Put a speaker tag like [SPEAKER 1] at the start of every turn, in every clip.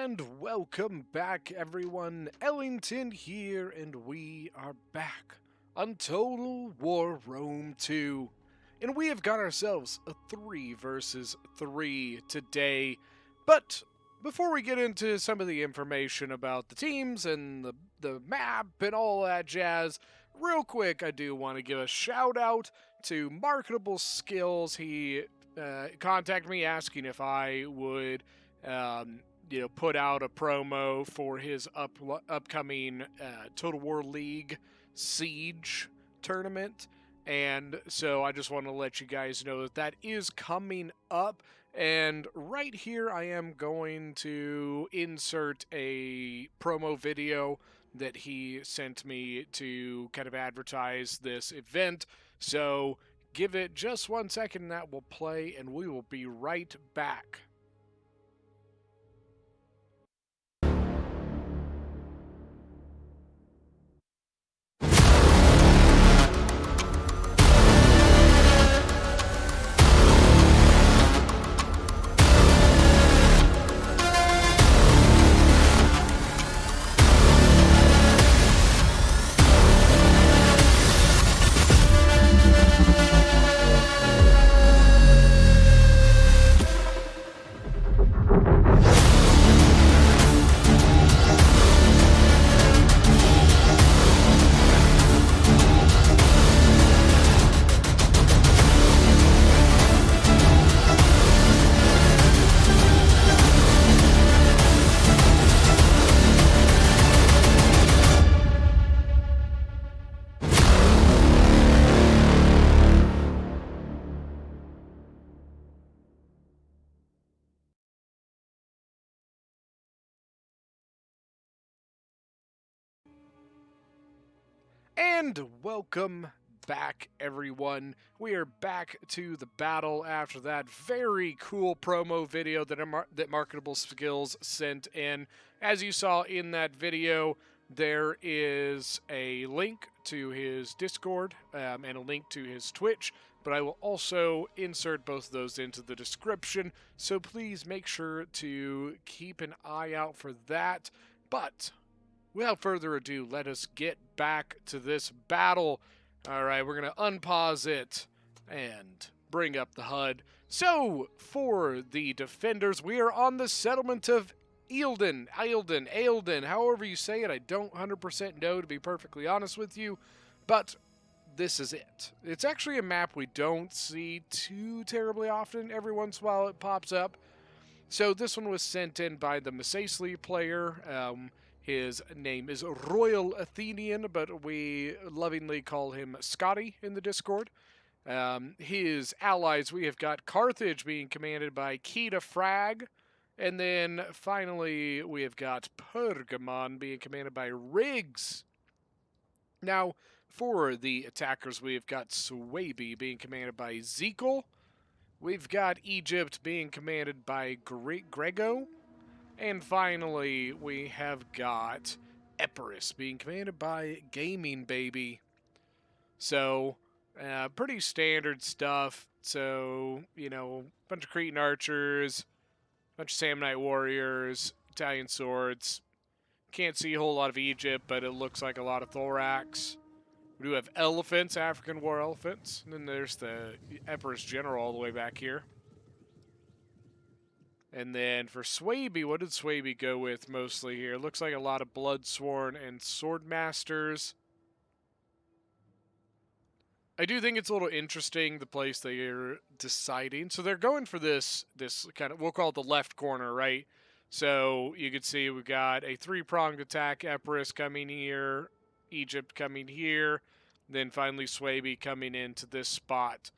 [SPEAKER 1] And welcome back, everyone. Ellington here, and we are back on Total War Rome 2. And we have got ourselves a 3 versus 3 today. But before we get into some of the information about the teams and the map and all that jazz, real quick, I do want to give a shout out to Marketable Skills. He contacted me asking if I would put out a promo for his upcoming Total War League Siege tournament. And so I just want to let you guys know that that is coming up. And right here, I am going to insert a promo video that he sent me to kind of advertise this event. So give it just 1 second, and that will play, and we will be right back. And welcome back, everyone. We are back to the battle after that very cool promo video that Marketable Skills sent in. As you saw in that video, there is a link to his Discord and a link to his Twitch, but I will also insert both of those into the description, so please make sure to keep an eye out for that. But without further ado, let us get back to this battle. Alright, we're going to unpause it and bring up the HUD. So, for the defenders, we are on the settlement of Eildon, however you say it. I don't 100% know, to be perfectly honest with you, but this is it. It's actually a map we don't see too terribly often. Every once in a while it pops up. So this one was sent in by the Masacely player. His name is Royal Athenian, but we lovingly call him Scotty in the Discord. His allies, we have got Carthage being commanded by Keita Frag. And then finally, we have got Pergamon being commanded by Riggs. Now, for the attackers, we have got Swaby being commanded by Zekel. We've got Egypt being commanded by Grego. And finally, we have got Epirus being commanded by Gaming Baby. So, pretty standard stuff. So, a bunch of Cretan archers, a bunch of Samnite warriors, Italian swords. Can't see a whole lot of Egypt, but it looks like a lot of thorax. We do have elephants, African war elephants. And then there's the Epirus general all the way back here. And then for Swaby, what did Swaby go with mostly here? Looks like a lot of Bloodsworn and Swordmasters. I do think it's a little interesting, the place they are deciding. So they're going for this kind of, we'll call it the left corner, right? So you can see we've got a three-pronged attack, Epirus coming here, Egypt coming here, then finally Swaby coming into this spot.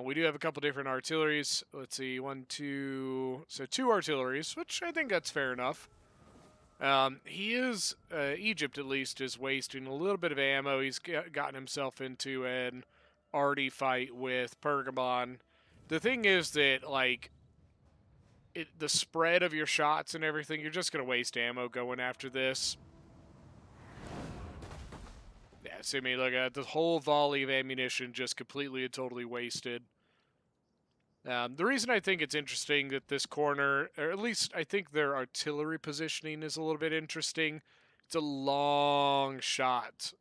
[SPEAKER 1] We do have a couple different artilleries. Let's see, so two artilleries, which I think that's fair enough. Egypt at least, is wasting a little bit of ammo. He's gotten himself into an arty fight with Pergamon. The thing is that, the spread of your shots and everything, you're just going to waste ammo going after this. Yeah, see me, look at the whole volley of ammunition just completely and totally wasted. The reason I think it's interesting that this corner, or at least I think their artillery positioning is a little bit interesting. It's a long shot.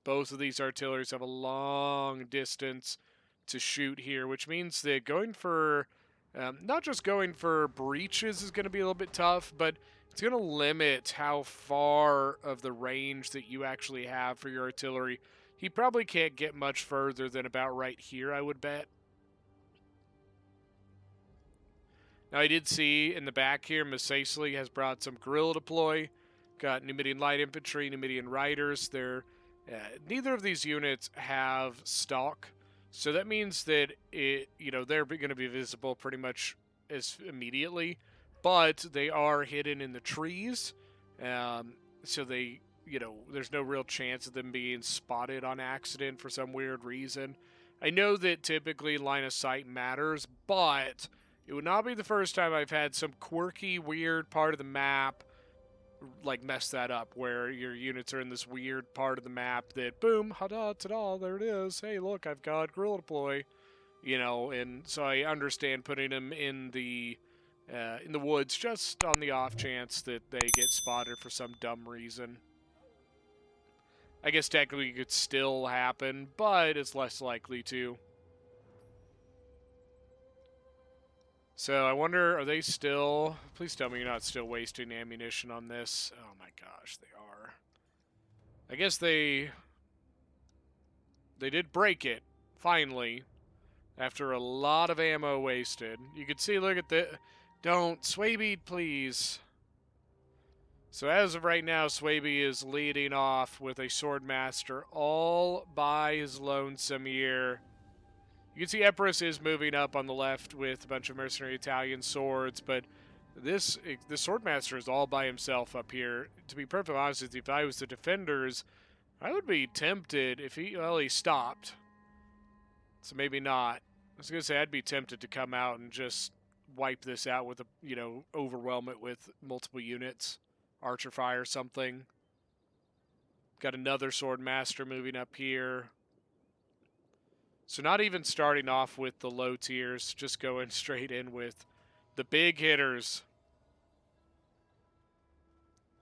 [SPEAKER 1] Both of these artilleries have a long distance to shoot here, which means that going for, not just going for breaches is going to be a little bit tough, but it's going to limit how far of the range that you actually have for your artillery. He probably can't get much further than about right here, I would bet. Now, I did see in the back here, Masacely has brought some guerrilla deploy. Got Numidian light infantry, Numidian riders. Neither of these units have stock, so that means that they're going to be visible pretty much as immediately, but they are hidden in the trees, so there's no real chance of them being spotted on accident for some weird reason. I know that typically line of sight matters, but it would not be the first time I've had some quirky, weird part of the map like mess that up, where your units are in this weird part of the map that boom, ta-da, ta-da, there it is. Hey, look, I've got guerrilla deploy, and so I understand putting them in the woods just on the off chance that they get spotted for some dumb reason. I guess technically it could still happen, but it's less likely to. So I wonder, are they still... Please tell me you're not still wasting ammunition on this. Oh my gosh, they are. I guess they did break it, finally, after a lot of ammo wasted. You can see, look at the... Don't, Swaby, please. So as of right now, Swaby is leading off with a Swordmaster all by his lonesome here. You can see Epirus is moving up on the left with a bunch of mercenary Italian swords, but the Swordmaster is all by himself up here. To be perfectly honest with you, if I was the defenders, I would be tempted if he stopped. So maybe not. I was going to say I'd be tempted to come out and just wipe this out with overwhelm it with multiple units. Archer fire something. Got another Swordmaster moving up here. So not even starting off with the low tiers, just going straight in with the big hitters.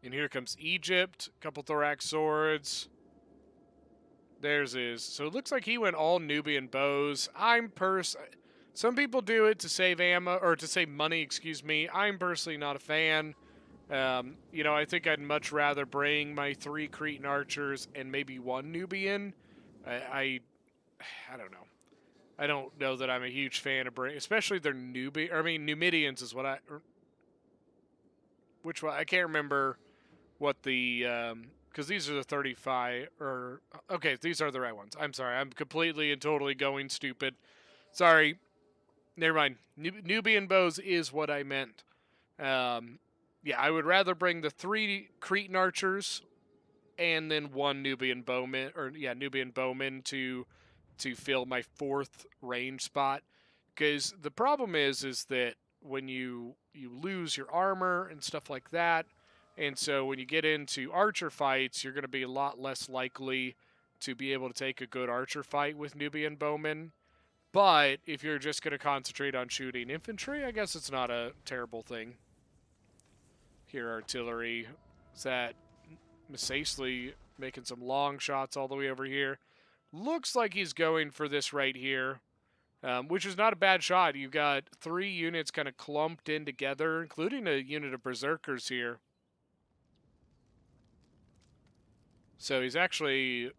[SPEAKER 1] And here comes Egypt, a couple Thorax swords. There's his. So it looks like he went all Nubian bows. Some people do it to save ammo, or to save money, excuse me. I'm personally not a fan. I think I'd much rather bring my 3 Cretan archers and maybe 1 Nubian. I don't know. I don't know that I'm a huge fan of especially their Numidians is what which one? I can't remember what the, because these are the 35, okay, these are the right ones. I'm sorry, I'm completely and totally going stupid. Sorry. Never mind. Nubian bows is what I meant. Yeah, I would rather bring the 3 Cretan archers and then 1 Nubian bowman, Nubian bowman to fill my 4th range spot. Because the problem is that when you lose your armor and stuff like that, and so when you get into archer fights, you're going to be a lot less likely to be able to take a good archer fight with Nubian bowmen. But if you're just going to concentrate on shooting infantry, I guess it's not a terrible thing. Here, artillery. Is that Masacely making some long shots all the way over here? Looks like he's going for this right here, which is not a bad shot. You've got 3 units kind of clumped in together, including a unit of berserkers here. So he's actually,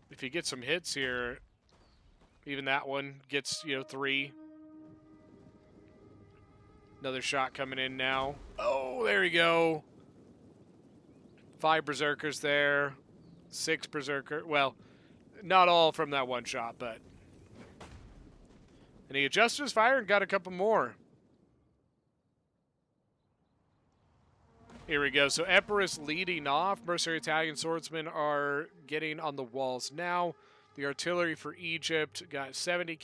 [SPEAKER 1] if he gets some hits here, even that one gets, 3. Another shot coming in now. Oh, there we go. 5 berserkers there. 6 berserker. Well, not all from that one shot, but... And he adjusted his fire and got a couple more. Here we go. So Epirus leading off. Mercenary Italian swordsmen are getting on the walls now. The artillery for Egypt got 70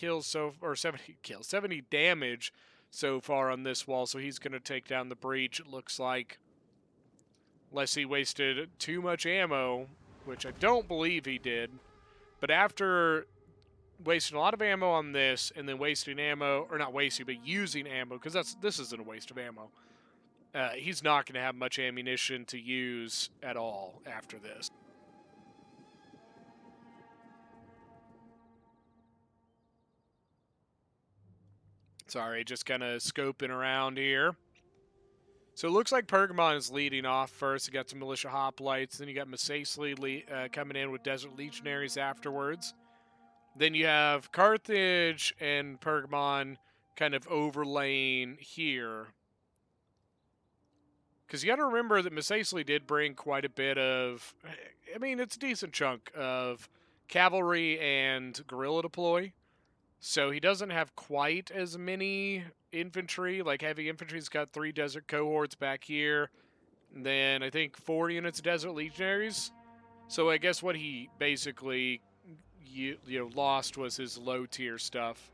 [SPEAKER 1] damage so far on this wall, so he's going to take down the breach, it looks like. Unless he wasted too much ammo, which I don't believe he did. But after wasting a lot of ammo on this, and then wasting ammo, or not wasting, but using ammo, because this isn't a waste of ammo. He's not going to have much ammunition to use at all after this. Sorry, just kind of scoping around here. So it looks like Pergamon is leading off first. You got some militia hoplites. Then you got Masacely coming in with Desert Legionaries afterwards. Then you have Carthage and Pergamon kind of overlaying here. Because you got to remember that Masacely did bring quite a bit of, I mean, it's a decent chunk of cavalry and guerrilla deploy. So he doesn't have quite as many infantry. Like heavy infantry's got 3 desert cohorts back here. And then I think 4 units of desert legionaries. So I guess what he basically lost was his low tier stuff.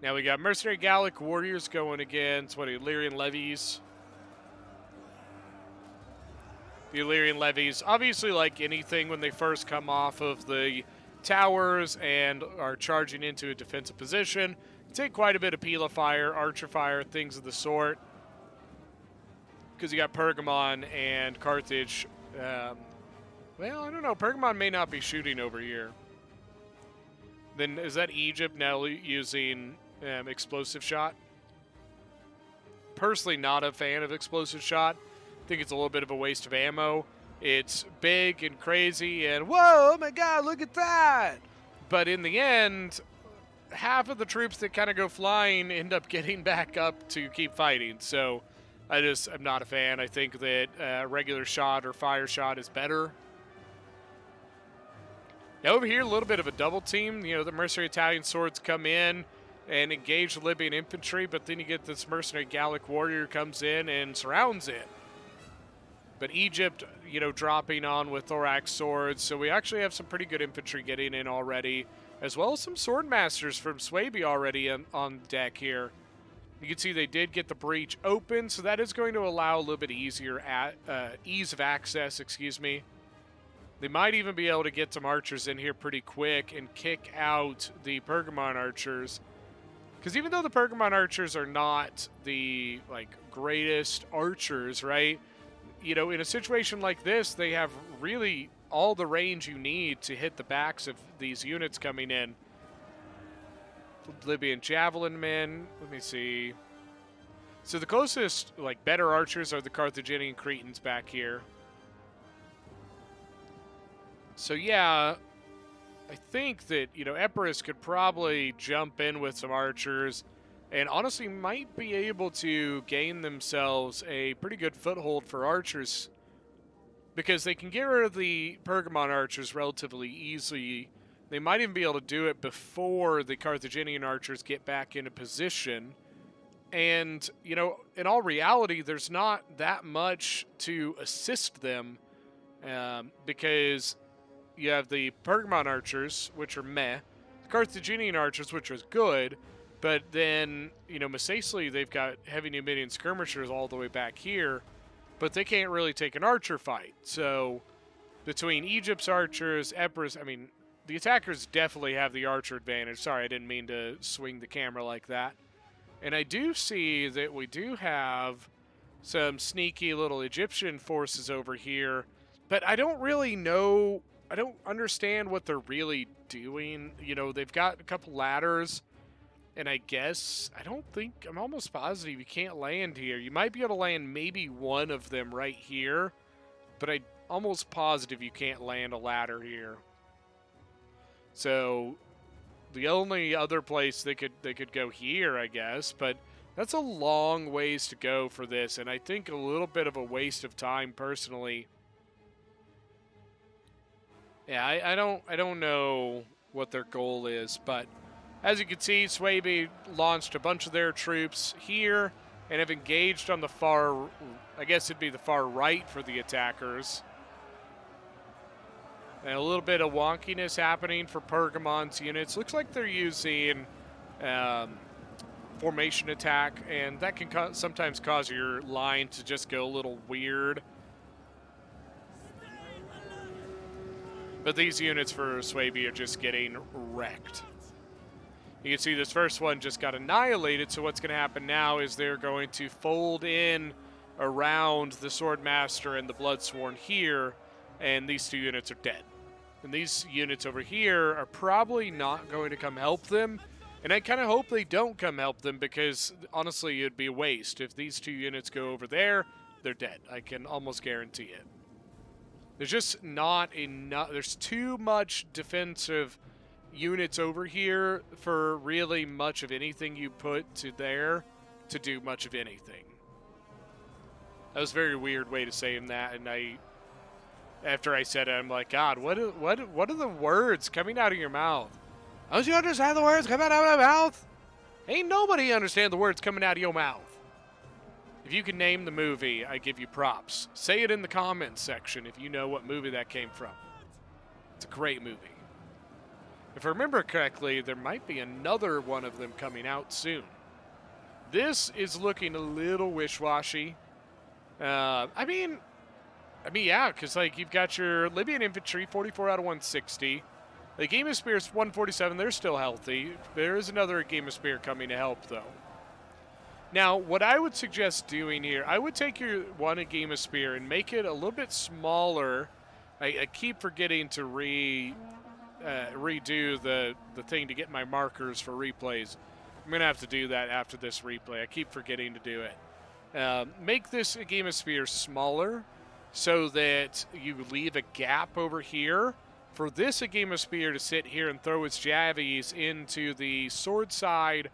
[SPEAKER 1] Now we got mercenary Gallic warriors going against Illyrian levies. The Illyrian levies, obviously, like anything, when they first come off of the towers and are charging into a defensive position, take quite a bit of Pila fire, archer fire, things of the sort. Because you got Pergamon and Carthage. Well, I don't know. Pergamon may not be shooting over here. Then is that Egypt now using explosive shot? Personally, not a fan of explosive shot. I think it's a little bit of a waste of ammo. It's big and crazy and, whoa, oh my god, look at that! But in the end, half of the troops that kind of go flying end up getting back up to keep fighting. So I'm not a fan. I think that regular shot or fire shot is better. Now over here, a little bit of a double team. The mercenary Italian swords come in and engage the Libyan infantry, but then you get this mercenary Gallic warrior comes in and surrounds it. But Egypt, dropping on with thorax swords, so we actually have some pretty good infantry getting in already, as well as some sword masters from Swaby already on deck here. You can see they did get the breach open, so that is going to allow a little bit easier ease of access, They might even be able to get some archers in here pretty quick and kick out the Pergamon archers. Because even though the Pergamon archers are not the greatest archers, right? In a situation like this, they have really all the range you need to hit the backs of these units coming in. Libyan javelin men. Let me see. So the closest, better archers are the Carthaginian Cretans back here. So yeah, I think that, Epirus could probably jump in with some archers and honestly might be able to gain themselves a pretty good foothold for archers because they can get rid of the Pergamon archers relatively easily. They might even be able to do it before the Carthaginian archers get back into position. And, in all reality, there's not that much to assist them because you have the Pergamon archers, which are meh, the Carthaginian archers, which are good, but then, Masacely, they've got heavy Numidian skirmishers all the way back here, but they can't really take an archer fight. So, between Egypt's archers, Epirus, the attackers definitely have the archer advantage. Sorry, I didn't mean to swing the camera like that. And I do see that we do have some sneaky little Egyptian forces over here, but I don't really know. I don't understand what they're really doing. They've got a couple ladders, and I'm almost positive you can't land here. You might be able to land maybe one of them right here, but I'm almost positive you can't land a ladder here. So the only other place they could go here, I guess, but that's a long ways to go for this, and I think a little bit of a waste of time personally. Yeah, I don't know what their goal is, but as you can see, Swaby launched a bunch of their troops here and have engaged on the far, I guess it'd be the far right for the attackers. And a little bit of wonkiness happening for Pergamon's units. Looks like they're using formation attack, and that can sometimes cause your line to just go a little weird. But these units for Swaby are just getting wrecked. You can see this first one just got annihilated, so what's going to happen now is they're going to fold in around the Swordmaster and the Bloodsworn here, and these two units are dead. And these units over here are probably not going to come help them, and I kind of hope they don't come help them because, honestly, it'd be a waste. If these two units go over there, they're dead. I can almost guarantee it. There's just not enough. There's too much defensive units over here for really much of anything you put to there to do much of anything. That was a very weird way to say that, and after I said it, I'm like, God, what are the words coming out of your mouth? Don't you understand the words coming out of my mouth? Ain't nobody understand the words coming out of your mouth. If you can name the movie, I give you props. Say it in the comments section if you know what movie that came from. It's a great movie. If I remember correctly, there might be another one of them coming out soon. This is looking a little wish-washy. I mean, yeah, because like you've got your Libyan infantry, 44 out of 160. The Game of Spears, 147. They're still healthy. There is another Game of Spear coming to help, though. Now, what I would suggest doing here, I would take your one a Game of Spear and make it a little bit smaller. I keep forgetting to redo the thing to get my markers for replays. I'm going to have to do that after this replay. I keep forgetting to do it. Make this a Game of Spear smaller so that you leave a gap over here for this a Game of Spear to sit here and throw its javies into the sword side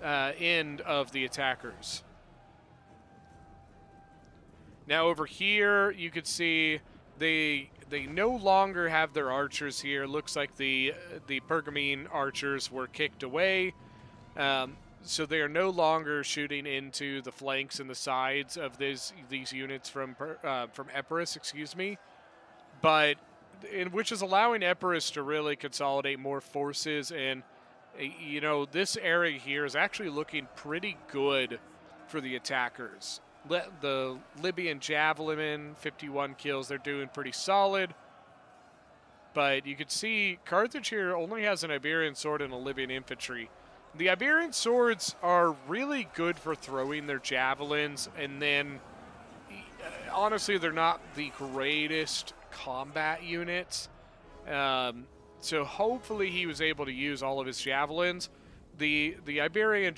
[SPEAKER 1] end of the attackers. Now over here you can see they no longer have their archers here. Looks like the Pergamene archers were kicked away. So they are no longer shooting into the flanks and the sides of these units from Epirus, excuse me. But which is allowing Epirus to really consolidate more forces, and you know, this area here is actually looking pretty good for the attackers. The Libyan Javelin, 51 kills, they're doing pretty solid. But you can see Carthage here only has an Iberian sword and a Libyan infantry. The Iberian swords are really good for throwing their javelins, and then honestly, they're not the greatest combat units. So hopefully he was able to use all of his javelins. The Iberian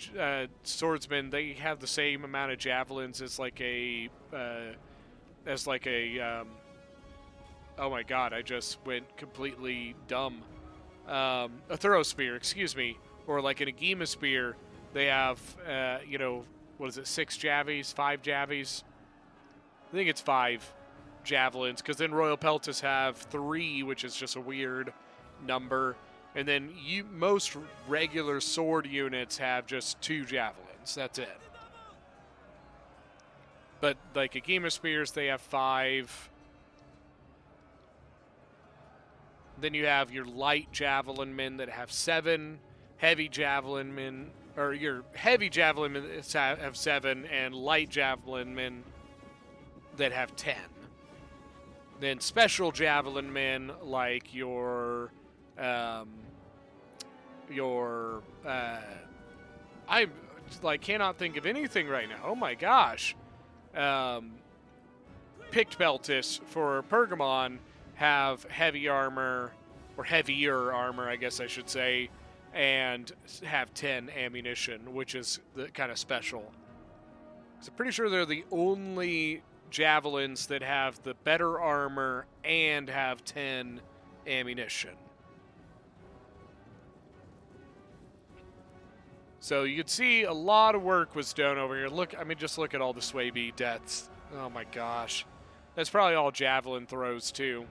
[SPEAKER 1] swordsmen, they have the same amount of javelins as like a oh my god, I just went completely dumb. A thorough spear, excuse me, or like an Agema spear. They have you know, what is it, 6 javies, 5 javies? I think it's 5 javelins, because then Royal Peltas have 3, which is just a weird number. And then most regular sword units have just 2 javelins. That's it. But like Agema spears, they have 5. Then you have your light javelin men that have 7. Heavy javelin men, or your heavy javelin men have 7, and light javelin men that have 10. Then special javelin men like your I like cannot think of anything right now. Oh my gosh. Picked Beltis for Pergamon have heavy armor, or heavier armor, I guess I should say, and have 10 ammunition, which is the kind of special. So I'm pretty sure they're the only javelins that have the better armor and have 10 ammunition. So you can see a lot of work was done over here. Look, I mean, just look at all the Swaby deaths. Oh my gosh. That's probably all javelin throws too.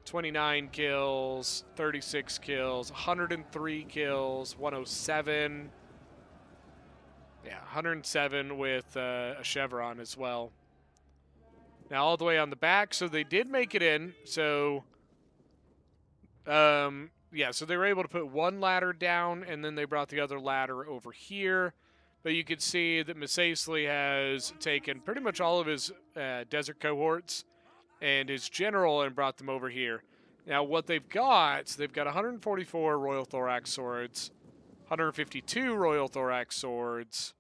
[SPEAKER 1] 29 kills, 36 kills, 103 kills, 107. Yeah, 107 with a chevron as well. Now all the way on the back, so they did make it in. So, yeah, so they were able to put one ladder down, and then they brought the other ladder over here. But you can see that Misasely has taken pretty much all of his desert cohorts and his general and brought them over here. Now, what they've got 144 Royal Thorax Swords, 152 Royal Thorax Swords,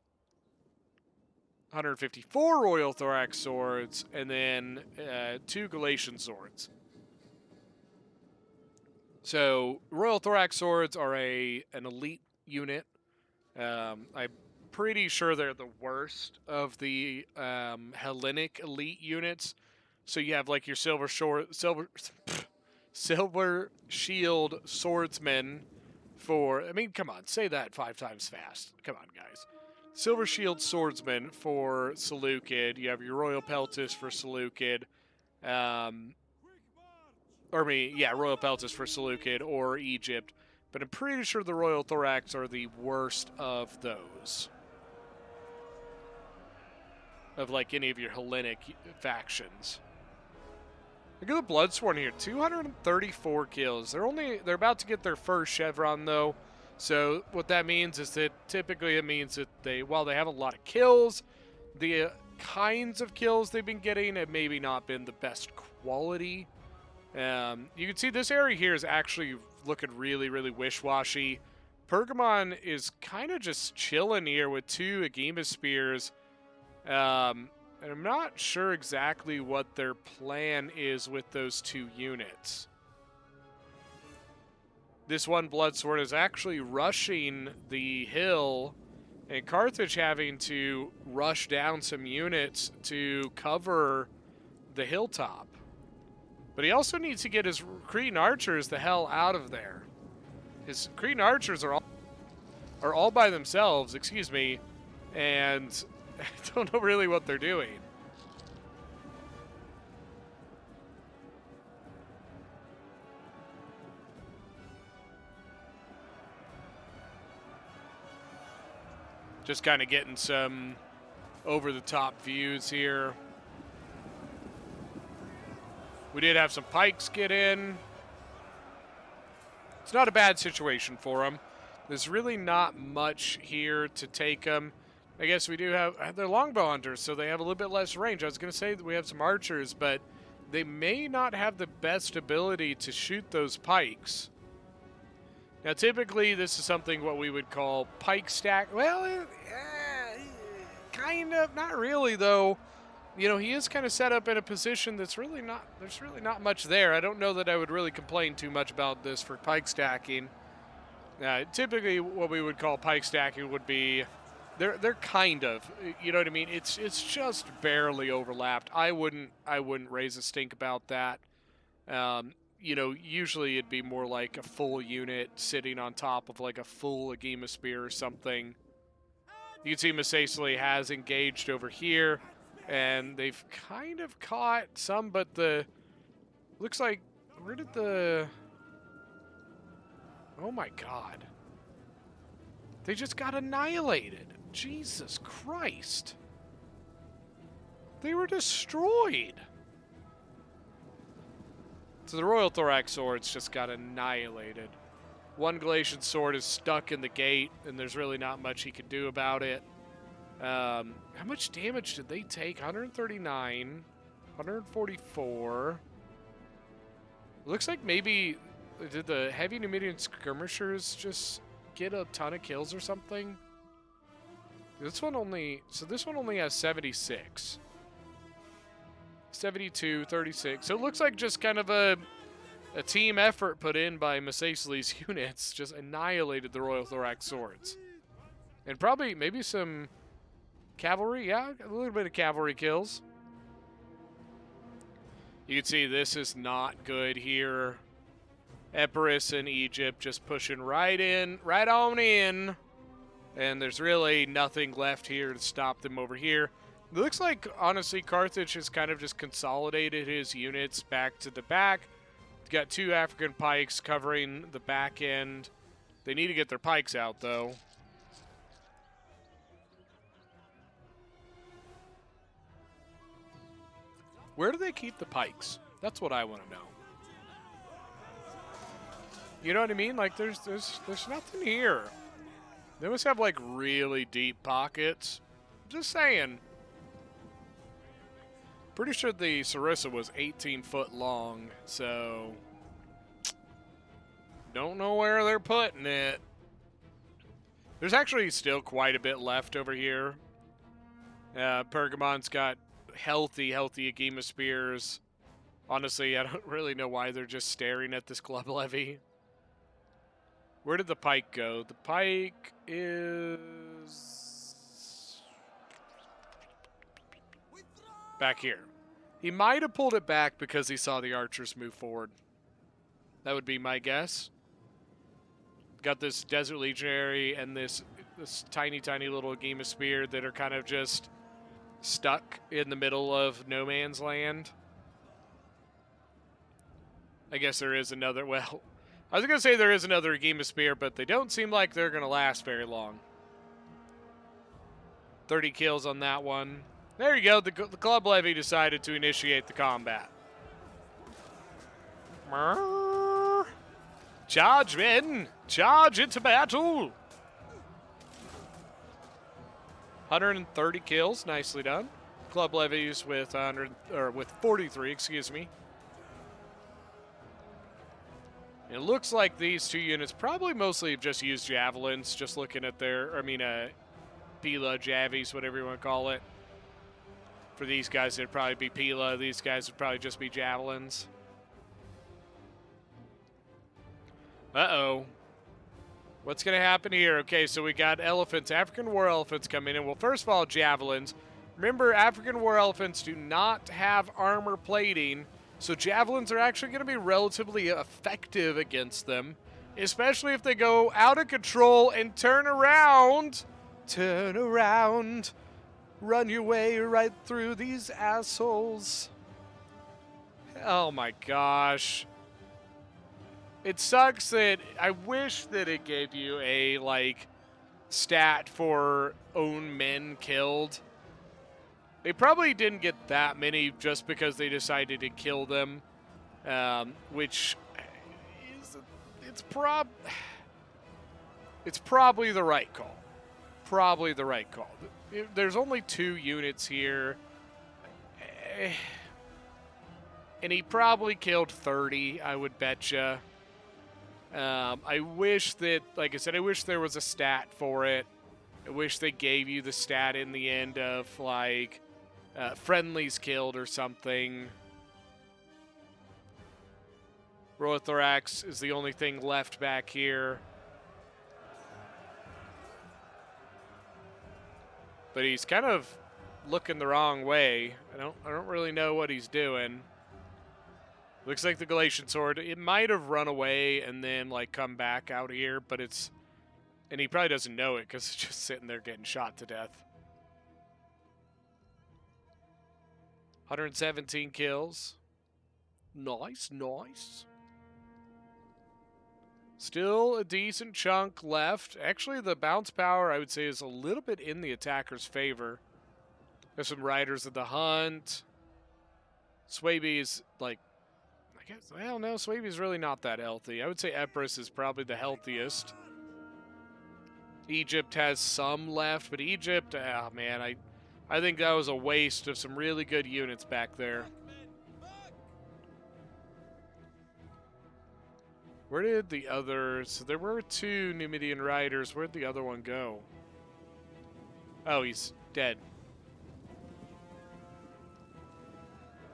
[SPEAKER 1] 154 Royal Thorax Swords, and then 2 Galatian Swords. So, Royal Thorax Swords are an elite unit. I'm pretty sure they're the worst of the Hellenic elite units. So you have like your silver shield swordsmen for, I mean, come on, say that 5 times fast. Come on, guys. Silver shield swordsmen for Seleucid. You have your Royal Peltis for Seleucid. Royal Peltis for Seleucid or Egypt. But I'm pretty sure the Royal Thorax are the worst of those. Of like any of your Hellenic factions. Look at the Bloodsworn here, 234 kills. They're about to get their first chevron though. So what that means is that typically it means that while they have a lot of kills, the kinds of kills they've been getting have maybe not been the best quality. You can see this area here is actually looking really, really wish-washy. Pergamon is kind of just chilling here with 2 Agema Spears. And I'm not sure exactly what their plan is with those 2 units. This one Bloodsword is actually rushing the hill, and Carthage having to rush down some units to cover the hilltop. But he also needs to get his Cretan archers the hell out of there. His Cretan archers are all by themselves, and I don't know really what they're doing. Just kind of getting some over-the-top views here. We did have some pikes get in. It's not a bad situation for them. There's really not much here to take them. I guess we do have, they're longbow hunters, so they have a little bit less range. I was going to say that we have some archers, but they may not have the best ability to shoot those pikes. Now, typically, this is something what we would call pike stack. Well, kind of, not really, though. You know, he is kind of set up in a position that's really not, there's really not much there. I don't know that I would really complain too much about this for pike stacking. Typically, what we would call pike stacking would be, they're kind of, you know what I mean? It's just barely overlapped. I wouldn't raise a stink about that. You know, usually it'd be more like a full unit sitting on top of like a full Agema Spear or something. You can see Masacely has engaged over here, and they've kind of caught some, but looks like, where did oh my god. They just got annihilated. Jesus Christ. They were destroyed. So the Royal Thorax Swords just got annihilated. One Galatian sword is stuck in the gate, and there's really not much he can do about it. How much damage did they take? 139, 144. Looks like maybe, did the heavy Numidian skirmishers just get a ton of kills or something? This one only has 76. 72, 36. So it looks like just kind of a team effort put in by Masacely's units. Just annihilated the Royal Thorax Swords. And probably maybe some cavalry. Yeah, a little bit of cavalry kills. You can see this is not good here. Epirus in Egypt just pushing right on in. And there's really nothing left here to stop them over here. It looks like, honestly, Carthage has kind of just consolidated his units back to the back. He's got 2 African pikes covering the back end. They need to get their pikes out, though. Where do they keep the pikes? That's what I want to know. You know what I mean? Like, there's nothing here. They must have, like, really deep pockets. Just saying. Pretty sure the Sarissa was 18 foot long, so don't know where they're putting it. There's actually still quite a bit left over here. Pergamon's got healthy Agema spears. Honestly, I don't really know why they're just staring at this club levy. Where did the pike go? The pike is back here. He might have pulled it back because he saw the archers move forward. That would be my guess. Got this Desert Legionary and this tiny little Agema spear that are kind of just stuck in the middle of no man's land. I guess there is another, well, I was going to say there is another Agema spear, but they don't seem like they're going to last very long. 30 kills on that one. There you go. The club levy decided to initiate the combat. Charge, men! Charge into battle! 130 kills, nicely done. Club levies with 43, excuse me. It looks like these two units probably mostly have just used javelins, just looking at their, Pila, Javies, whatever you want to call it. For these guys, it'd probably be Pila. These guys would probably just be javelins. Uh-oh. What's going to happen here? Okay, so we got elephants, African war elephants coming in. Well, first of all, javelins. Remember, African war elephants do not have armor plating, so javelins are actually going to be relatively effective against them, especially if they go out of control and turn around. Turn around. Run your way right through these assholes. Oh my gosh. It sucks that I wish that it gave you a, stat for own men killed. They probably didn't get that many just because they decided to kill them, which is, it's probably the right call. Probably the right call. There's only 2 units here, and he probably killed 30, I would betcha. I wish that, like I said, I wish there was a stat for it. I wish they gave you the stat in the end of, friendlies killed or something. Rothorax is the only thing left back here. But he's kind of looking the wrong way. I don't really know what he's doing. Looks like the Galatian sword. It might have run away and then come back out here, but and he probably doesn't know it because it's just sitting there getting shot to death. 117 kills. Nice, nice. Still a decent chunk left. Actually, the bounce power, I would say, is a little bit in the attacker's favor. There's some Riders of the Hunt. Swaby is, well, no, Swaby's really not that healthy. I would say Epirus is probably the healthiest. Egypt has some left, but Egypt, man, I think that was a waste of some really good units back there. Where did the others... So there were 2 Numidian riders. Where'd the other one go? Oh, he's dead.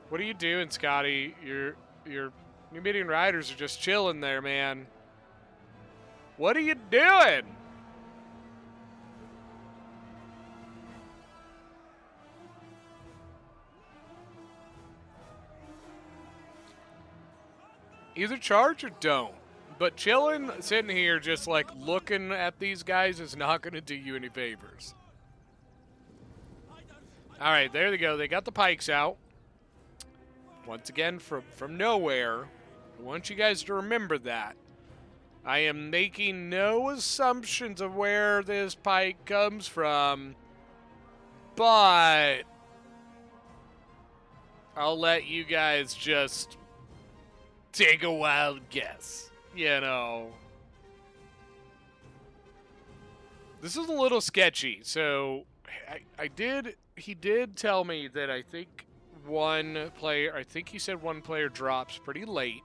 [SPEAKER 1] What are you doing, Scotty? Your Numidian riders are just chilling there, man. What are you doing? Either charge or don't. But chilling, sitting here just looking at these guys is not going to do you any favors. All right, there they go. They got the pikes out. Once again, from nowhere. I want you guys to remember that. I am making no assumptions of where this pike comes from, but I'll let you guys just take a wild guess, you know. This is a little sketchy, so he did tell me that I think one player, I think he said one player drops pretty late.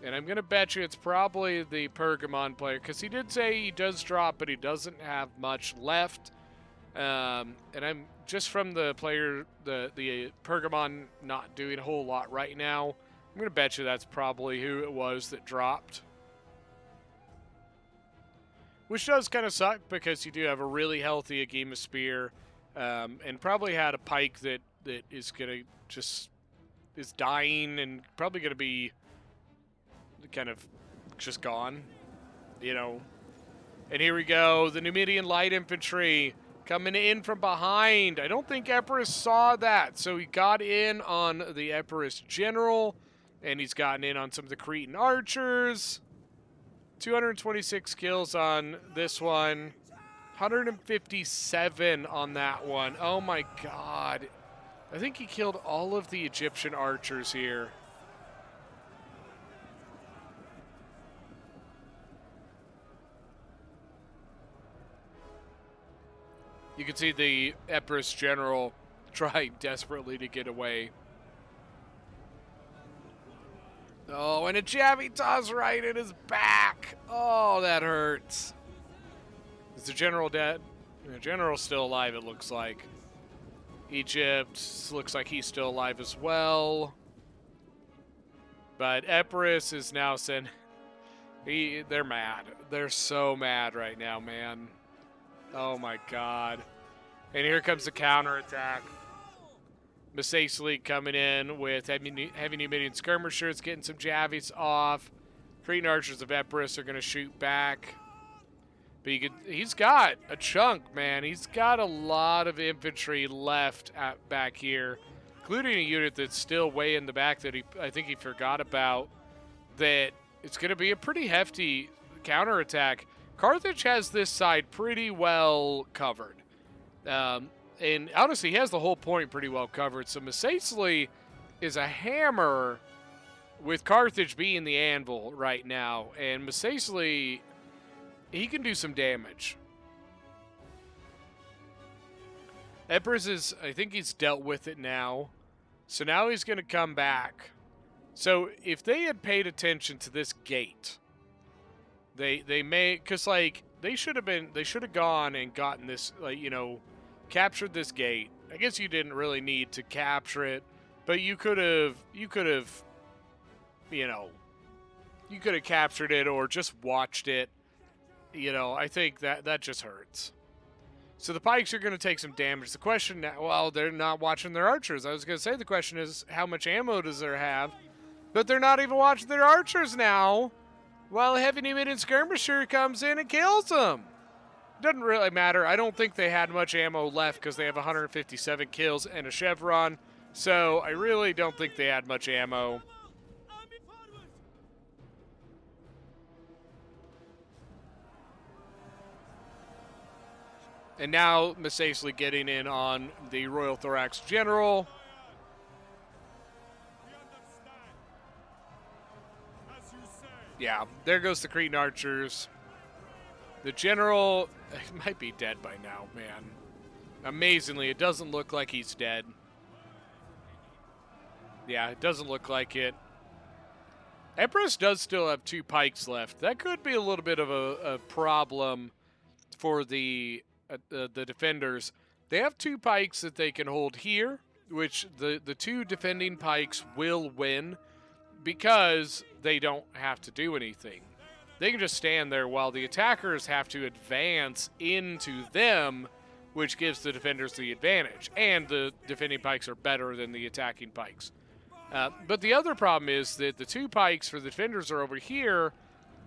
[SPEAKER 1] And I'm going to bet you it's probably the Pergamon player, because he did say he does drop, but he doesn't have much left. And I'm just from the player, the Pergamon not doing a whole lot right now. I'm going to bet you that's probably who it was that dropped. Which does kind of suck, because you do have a really healthy Agema Spear, and probably had a pike that is going to just, is dying and probably going to be kind of just gone, you know. And here we go, the Numidian light infantry coming in from behind. I don't think Epirus saw that, so he got in on the Epirus general, and he's gotten in on some of the Cretan archers. 226 kills on this one, 157 on that one. Oh my god, I think he killed all of the Egyptian archers here. You can see the Epirus general trying desperately to get away. Oh, and a Javitas right in his back. Oh, that hurts. Is the general dead? The general's still alive, it looks like. Egypt looks like he's still alive as well. But Epirus is now saying, they're mad. They're so mad right now, man. Oh my god. And here comes the counterattack. Masacely coming in with heavy Numidian skirmishers, getting some Javis off. Cretan archers of Epirus are going to shoot back. But he's got a chunk, man. He's got a lot of infantry left back here, including a unit that's still way in the back that I think he forgot about. That it's going to be a pretty hefty counterattack. Carthage has this side pretty well covered. And honestly, he has the whole point pretty well covered. So Masacely is a hammer with Carthage being the anvil right now. And Masacely, he can do some damage. Epirus is, I think he's dealt with it now. So now he's going to come back. So if they had paid attention to this gate, they may, because like they should have gone and gotten this, like, you know, captured this gate. I guess you didn't really need to capture it, but you could have, you know, you could have captured it or just watched it. You know, I think that just hurts. So the pikes are going to take some damage. The question now, well, they're not watching their archers. I was going to say the question is, how much ammo does they have? But they're not even watching their archers now. While a heavy Numidian skirmisher comes in and kills them. Doesn't really matter. I don't think they had much ammo left because they have 157 kills and a chevron. So I really don't think they had much ammo. And now Masacely getting in on the Royal Thorax General. Yeah, there goes the Cretan archers. The general might be dead by now, man. Amazingly, it doesn't look like he's dead. Yeah, it doesn't look like it. Epirus does still have 2 pikes left. That could be a little bit of a problem for the defenders. They have 2 pikes that they can hold here, which the 2 defending pikes will win because they don't have to do anything. They can just stand there while the attackers have to advance into them, which gives the defenders the advantage. And the defending pikes are better than the attacking pikes. But the other problem is that the 2 pikes for the defenders are over here,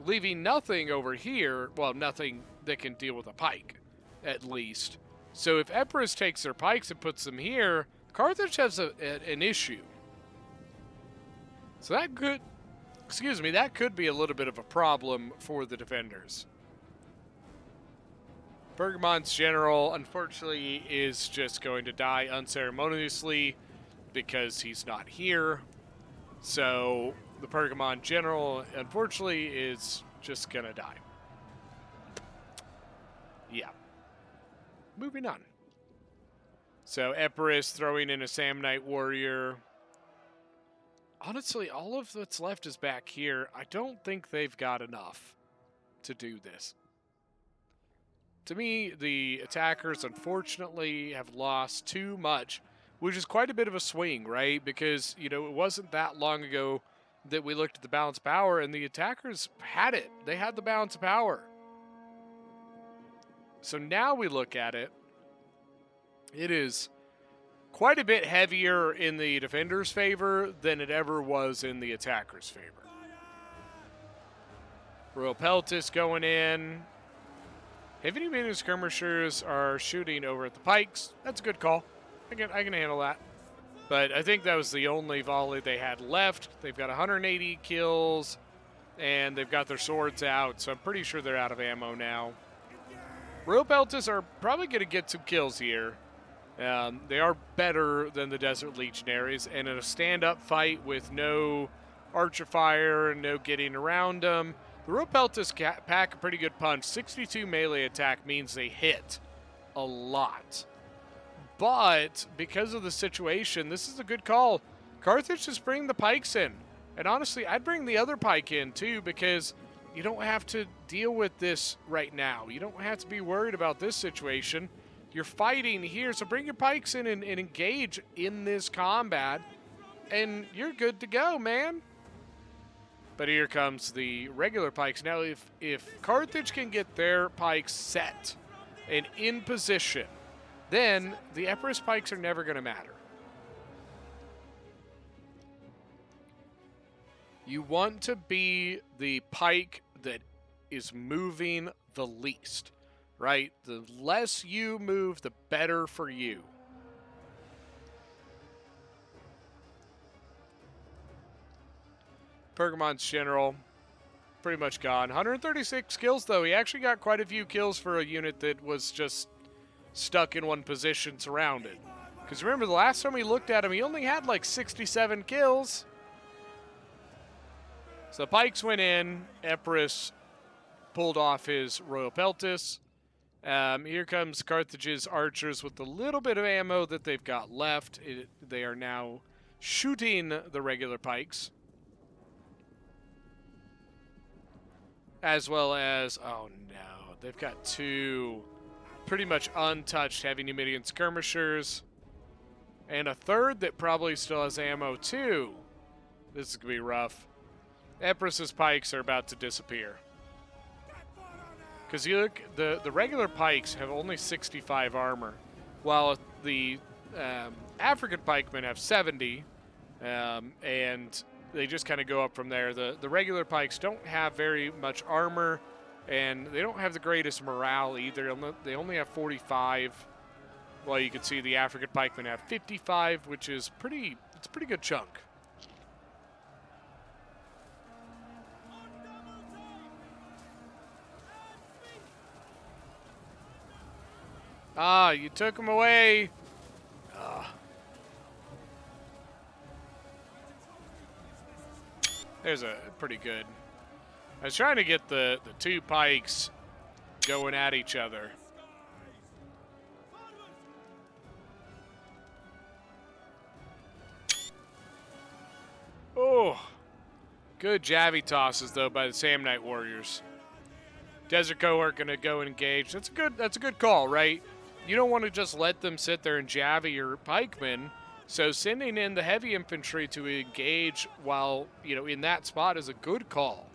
[SPEAKER 1] leaving nothing over here. Well, nothing that can deal with a pike, at least. So if Epirus takes their pikes and puts them here, Carthage has an issue. So that could be a little bit of a problem for the defenders. Pergamon's general, unfortunately, is just going to die unceremoniously because he's not here. So the Pergamon general, unfortunately, is just going to die. Yeah. Moving on. So Epirus throwing in a Samnite Warrior. Honestly, all of that's left is back here. I don't think they've got enough to do this. To me, the attackers, unfortunately, have lost too much, which is quite a bit of a swing, right? Because, you know, it wasn't that long ago that we looked at the balance of power, and the attackers had it. They had the balance of power. So now we look at it. It is quite a bit heavier in the defender's favor than it ever was in the attacker's favor. Royal Peltis going in. Heavy medium skirmishers are shooting over at the pikes. That's a good call. I can handle that. But I think that was the only volley they had left. They've got 180 kills, and they've got their swords out, so I'm pretty sure they're out of ammo now. Royal Peltis are probably going to get some kills here. They are better than the Desert Legionaries, and in a stand-up fight with no archer fire and no getting around them, the Royal Peltis pack a pretty good punch. 62 melee attack means they hit a lot. But because of the situation, this is a good call. Carthage just bring the pikes in. And honestly, I'd bring the other pike in too, because you don't have to deal with this right now. You don't have to be worried about this situation. You're fighting here, so bring your pikes in and engage in this combat, and you're good to go, man. But here comes the regular pikes. Now, if Carthage can get their pikes set and in position, then the Epirus pikes are never going to matter. You want to be the pike that is moving the least, right? The less you move, the better for you. Pergamon's general, pretty much gone. 136 kills, though. He actually got quite a few kills for a unit that was just stuck in one position, surrounded. Because remember, the last time we looked at him, he only had like 67 kills. So the pikes went in. Epirus pulled off his Royal Peltis. Here comes Carthage's archers with the little bit of ammo that they've got left. They are now shooting the regular pikes. As well as, oh no, they've got two pretty much untouched heavy Numidian skirmishers. And a third that probably still has ammo too. This is going to be rough. Epirus's pikes are about to disappear. Because you look, the regular pikes have only 65 armor, while the African pikemen have 70, and they just kind of go up from there. The regular pikes don't have very much armor, and they don't have the greatest morale either. They only have 45. Well, you can see the African pikemen have 55, which is it's a pretty good chunk. Ah, you took them away. There's a pretty good. I was trying to get the two pikes going at each other. Oh, good javi tosses though by the Samnite Warriors. Desert Cohort gonna go and engage. That's a good call, right? You don't want to just let them sit there and javi your pikemen. So sending in the heavy infantry to engage while, in that spot is a good call.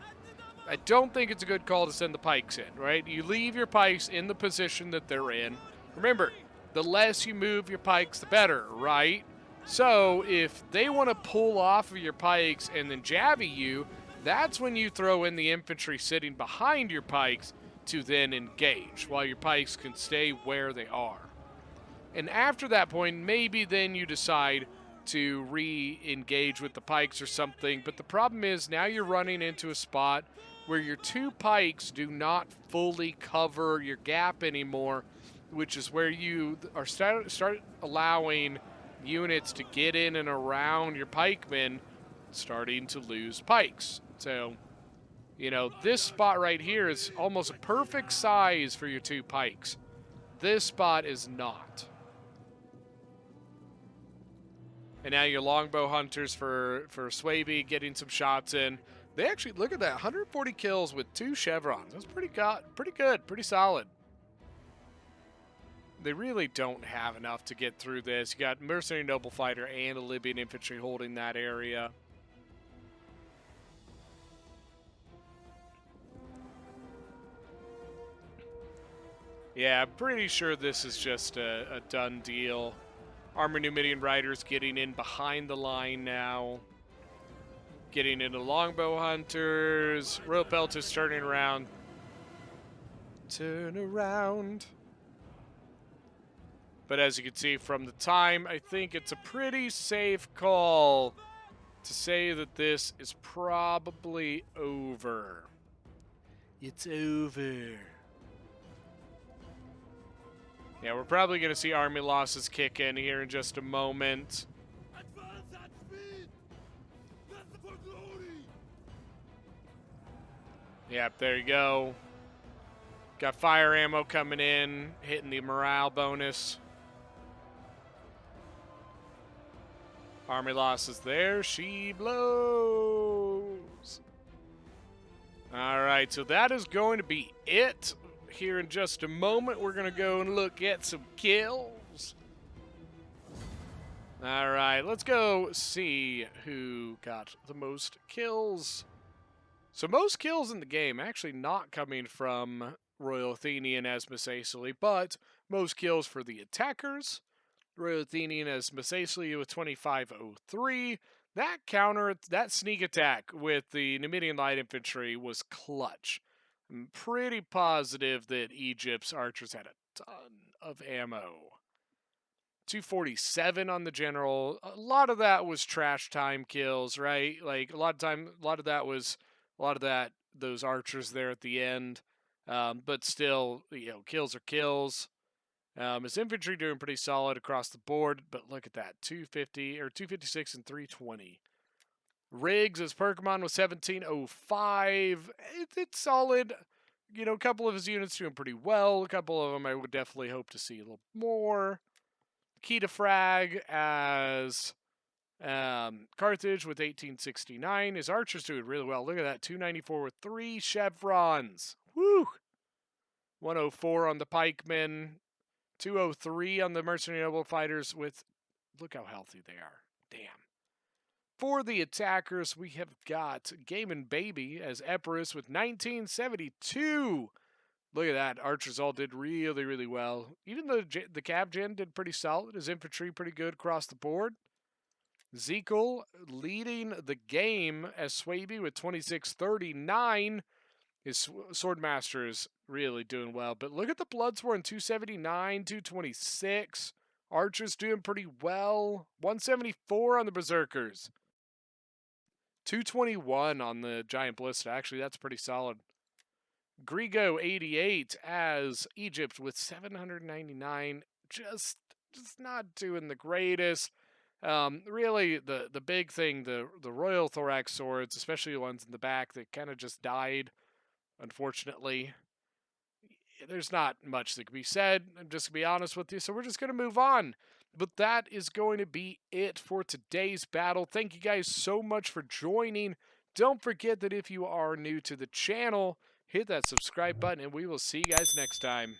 [SPEAKER 1] I don't think it's a good call to send the pikes in, right? You leave your pikes in the position that they're in. Remember, the less you move your pikes, the better, right? So if they want to pull off of your pikes and then javi you, that's when you throw in the infantry sitting behind your pikes to then engage, while your pikes can stay where they are. And after that point, maybe then you decide to re-engage with the pikes or something. But the problem is now you're running into a spot where your two pikes do not fully cover your gap anymore, which is where you are start allowing units to get in and around your pikemen, starting to lose pikes. So, this spot right here is almost a perfect size for your two pikes. This spot is not. And now your longbow hunters for Swaby getting some shots in. They actually, look at that, 140 kills with 2 chevrons. That's pretty good, pretty solid. They really don't have enough to get through this. You got Mercenary Noble Fighter and a Libyan Infantry holding that area. Yeah, I'm pretty sure this is just a done deal. Armored Numidian Riders getting in behind the line now. Getting into Longbow Hunters. Royal Pelters turning around. Turn around. But as you can see from the time, I think it's a pretty safe call to say that this is probably over. It's over. Yeah, we're probably going to see army losses kick in here in just a moment. Yep, there you go. Got fire ammo coming in, hitting the morale bonus. Army losses there. She blows. All right, so that is going to be it. Here in just a moment, we're going to go and look at some kills. All right, let's go see who got the most kills. So most kills in the game actually not coming from Royal Athenian as Miss Aesley, but most kills for the attackers. Royal Athenian as Miss Aesley with 2503. That counter, that sneak attack with the Numidian Light Infantry was clutch. I'm pretty positive that Egypt's archers had a ton of ammo. 247 on the general. A lot of that was trash time kills, right? Like a lot of that, those archers there at the end. But still, kills are kills. His infantry doing pretty solid across the board, but look at that, 250 or 256 and 320. Riggs as Perkamon with 1705. It's solid. A couple of his units doing pretty well. A couple of them I would definitely hope to see a little more. Key to Frag as Carthage with 1869. His archers doing really well. Look at that, 294 with 3 chevrons. Woo! 104 on the pikemen. 203 on the Mercenary Noble Fighters with, look how healthy they are. Damn. For the attackers, we have got Game and Baby as Epirus with 1972. Look at that. Archers all did really, really well. Even though the Cav Gen did pretty solid. His infantry pretty good across the board. Zekel leading the game as Swaby with 2639. His Swordmaster is really doing well. But look at the Bloodsworn, 279, 226. Archers doing pretty well. 174 on the Berserkers. 221 on the Giant Ballista. Actually, that's pretty solid. Grigo 88 as Egypt with 799. Just not doing the greatest. Really, the big thing, the Royal Thorax swords, especially the ones in the back that kind of just died, unfortunately. There's not much that can be said. I'm just going to be honest with you, so we're just going to move on. But that is going to be it for today's battle. Thank you guys so much for joining. Don't forget that if you are new to the channel, hit that subscribe button, and we will see you guys next time.